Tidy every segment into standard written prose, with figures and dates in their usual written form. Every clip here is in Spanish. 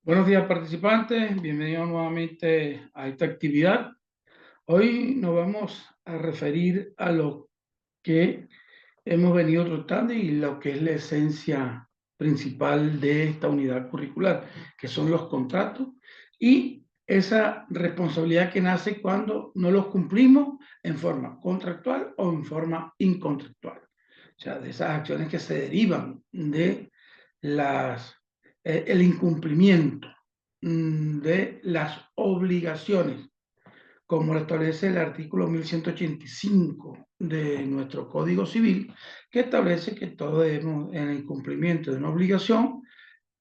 Buenos días, participantes. Bienvenidos nuevamente a esta actividad. Hoy nos vamos a referir a lo que hemos venido tratando y lo que es la esencia principal de esta unidad curricular, que son los contratos y esa responsabilidad que nace cuando no los cumplimos en forma contractual o en forma incontractual. O sea, de esas acciones que se derivan de el incumplimiento de las obligaciones, como lo establece el artículo 1185 de nuestro Código Civil, que establece que todo en el incumplimiento de una obligación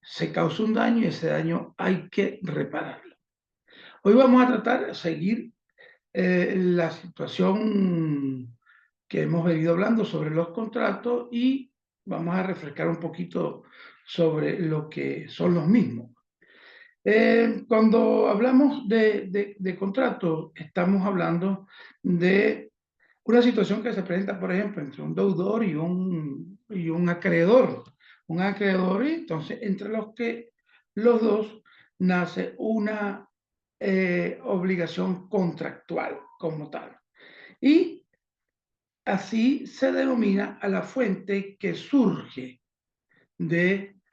se causa un daño y ese daño hay que repararlo. Hoy vamos a tratar de seguir la situación que hemos venido hablando sobre los contratos y vamos a refrescar un poquito sobre lo que son los mismos. Cuando hablamos de contrato, estamos hablando de una situación que se presenta, por ejemplo, entre un deudor y un acreedor. Un acreedor, y entonces, entre los que los dos nace una obligación contractual como tal. Y así se denomina a la fuente que surge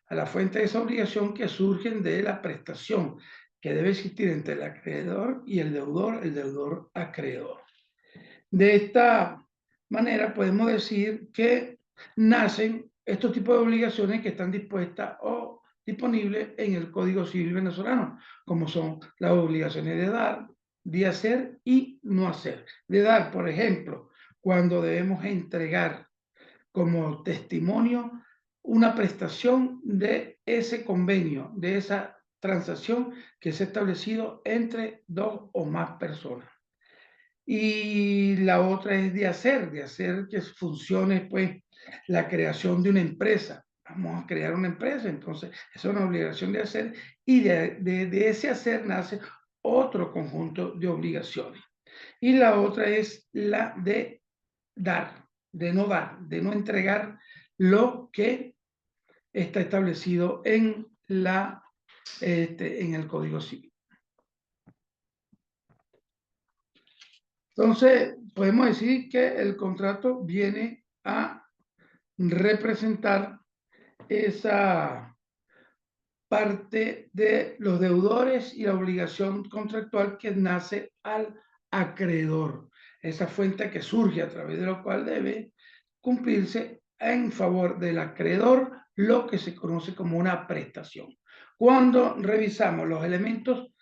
a la fuente de esa obligación que surgen de la prestación que debe existir entre el acreedor y el deudor acreedor. De esta manera podemos decir que nacen estos tipos de obligaciones que están dispuestas o disponibles en el Código Civil venezolano, como son las obligaciones de dar, de hacer y no hacer. De dar, por ejemplo, cuando debemos entregar como testimonio una prestación de ese convenio, de esa transacción que se ha establecido entre dos o más personas. Y la otra es de hacer que funcione pues la creación de una empresa. Vamos a crear una empresa, entonces es una obligación de hacer y de ese hacer nace otro conjunto de obligaciones. Y la otra es la de dar, de no entregar lo que está establecido en en el Código Civil. Entonces, podemos decir que el contrato viene a representar esa parte de los deudores y la obligación contractual que nace al acreedor, esa fuente que surge a través de la cual debe cumplirse en favor del acreedor lo que se conoce como una prestación. Cuando revisamos los elementos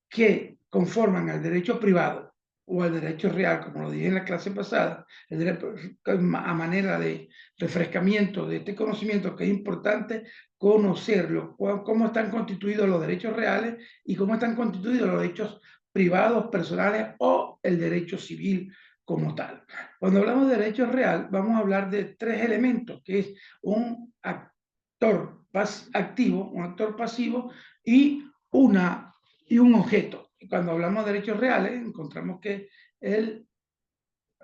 que conforman al derecho privado o al derecho real, como lo dije en la clase pasada, a manera de refrescamiento de este conocimiento, que es importante conocerlo, cómo están constituidos los derechos reales y cómo están constituidos los derechos privados, personales o el derecho civil como tal. Cuando hablamos de derecho real, vamos a hablar de tres elementos, que es un actor activo, un actor pasivo y un objeto. Y cuando hablamos de derechos reales, encontramos que el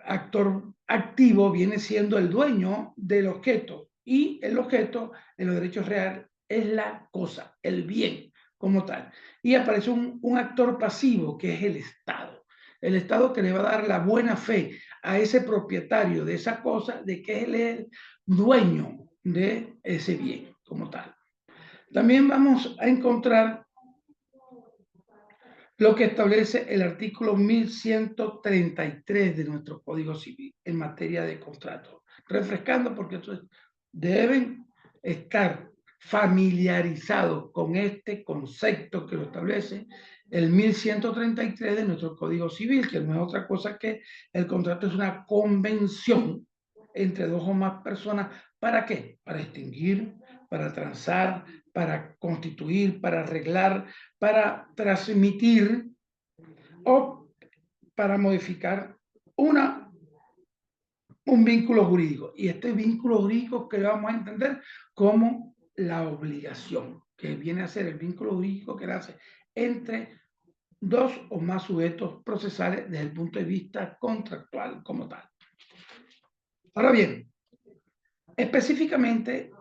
actor activo viene siendo el dueño del objeto y el objeto en los derechos reales es la cosa, el bien como tal. Y aparece un actor pasivo que es el Estado que le va a dar la buena fe a ese propietario de esa cosa de que él es el dueño de ese bien como tal. También vamos a encontrar lo que establece el artículo 1133 de nuestro Código Civil en materia de contrato. Refrescando porque deben estar familiarizados con este concepto que lo establece el 1133 de nuestro Código Civil, que no es otra cosa que el contrato es una convención entre dos o más personas. ¿Para qué? Para extinguir, para transar, para constituir, para arreglar, para transmitir o para modificar un vínculo jurídico. Y este vínculo jurídico que vamos a entender como la obligación, que viene a ser el vínculo jurídico que nace entre dos o más sujetos procesales desde el punto de vista contractual como tal. Ahora bien, específicamente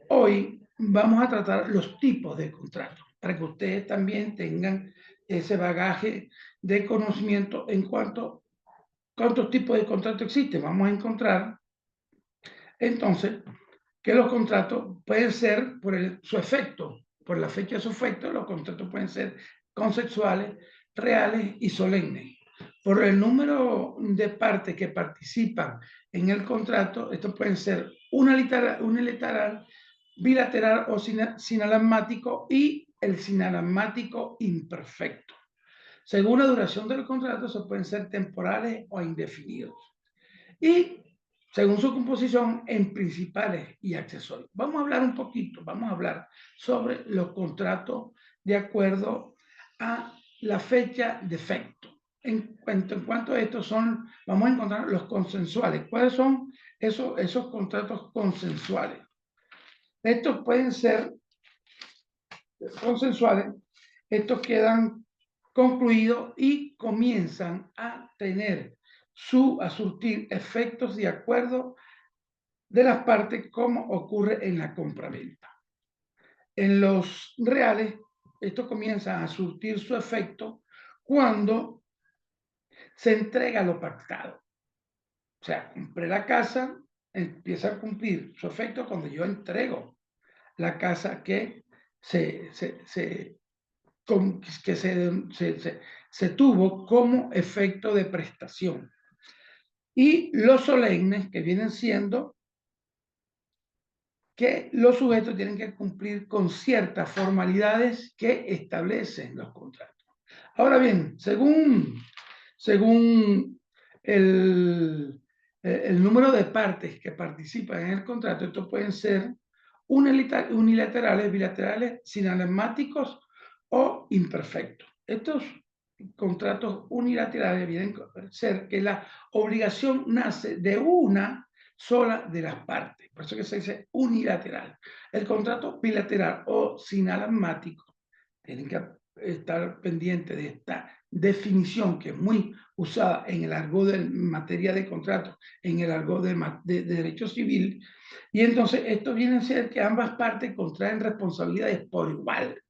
hoy vamos a tratar los tipos de contratos. para que ustedes también tengan ese bagaje de conocimiento en cuanto a cuántos tipos de contratos existen. Vamos a encontrar entonces que los contratos pueden ser por su efecto, por la fecha de su efecto. Los contratos pueden ser consensuales, reales y solemnes. Por el número de partes que participan en el contrato, estos pueden ser unilateral, bilateral o sinalagmático y el sinalagmático imperfecto. Según la duración del contrato, se pueden ser temporales o indefinidos. Y según su composición, en principales y accesorios. Vamos a hablar un poquito, vamos a hablar sobre los contratos de acuerdo a la fecha de efecto. En cuanto a estos son, vamos a encontrar los consensuales. ¿Cuáles son esos contratos consensuales? Estos pueden ser consensuales, estos quedan concluidos y comienzan a surtir efectos de acuerdo de las partes, como ocurre en la compraventa. En los reales, esto comienza a surtir su efecto cuando se entrega lo pactado. O sea, compré la casa, empieza a cumplir su efecto cuando yo entrego la casa que se tuvo como efecto de prestación. Y los solemnes, que vienen siendo que los sujetos tienen que cumplir con ciertas formalidades que establecen los contratos. Ahora bien, según el número de partes que participan en el contrato, estos pueden ser unilaterales, bilaterales, sinalagmáticos o imperfectos. Estos contratos unilaterales vienen a ser que la obligación nace de una sola de las partes, por eso que se dice unilateral. El contrato bilateral o sinalagmático, tienen que estar pendiente de esta definición que es muy usada en el argot de materia de contrato, en el argot de derecho civil, y entonces esto viene a ser que ambas partes contraen responsabilidades por igual.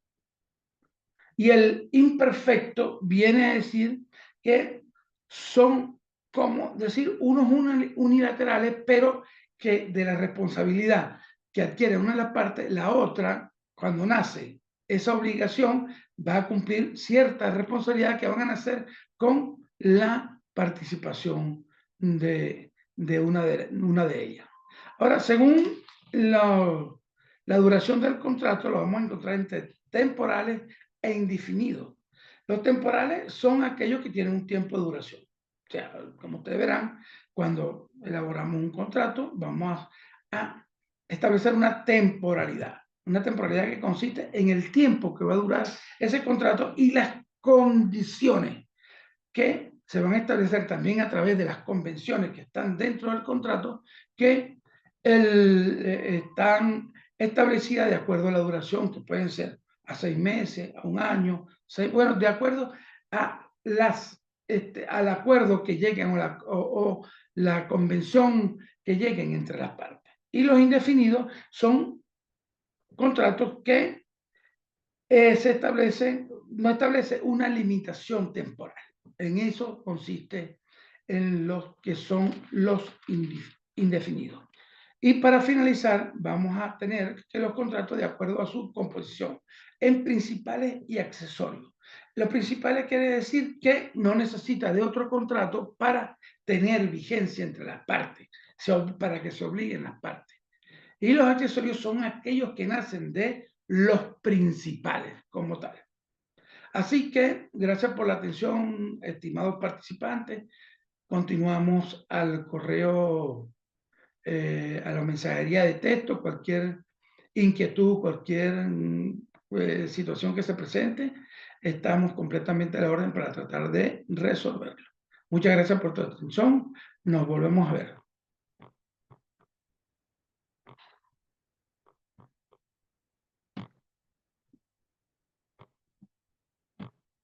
Y el imperfecto viene a decir que son, como decir, unos unilaterales, pero que de la responsabilidad que adquiere una de las partes, la otra, cuando nace esa obligación, va a cumplir ciertas responsabilidades que van a nacer con la participación de una de ellas. Ahora, según la duración del contrato, lo vamos a encontrar entre temporales e indefinidos. Los temporales son aquellos que tienen un tiempo de duración. O sea, como ustedes verán, cuando elaboramos un contrato, vamos a establecer una temporalidad que consiste en el tiempo que va a durar ese contrato y las condiciones que se van a establecer también a través de las convenciones que están dentro del contrato, que están establecidas de acuerdo a la duración, que pueden ser a 6 meses, a 1 año, bueno, de acuerdo a al acuerdo que lleguen o la convención que lleguen entre las partes. Y los indefinidos son contratos que no establece una limitación temporal. En eso consiste en los que son los indefinidos. Y para finalizar, vamos a tener que los contratos de acuerdo a su composición, en principales y accesorios. Los principales quiere decir que no necesita de otro contrato para tener vigencia entre las partes, para que se obliguen las partes. Y los accesorios son aquellos que nacen de los principales como tal. Así que, gracias por la atención, estimados participantes. Continuamos al correo, a la mensajería de texto, cualquier inquietud, cualquier situación que se presente, estamos completamente a la orden para tratar de resolverlo. Muchas gracias por tu atención. Nos volvemos a ver.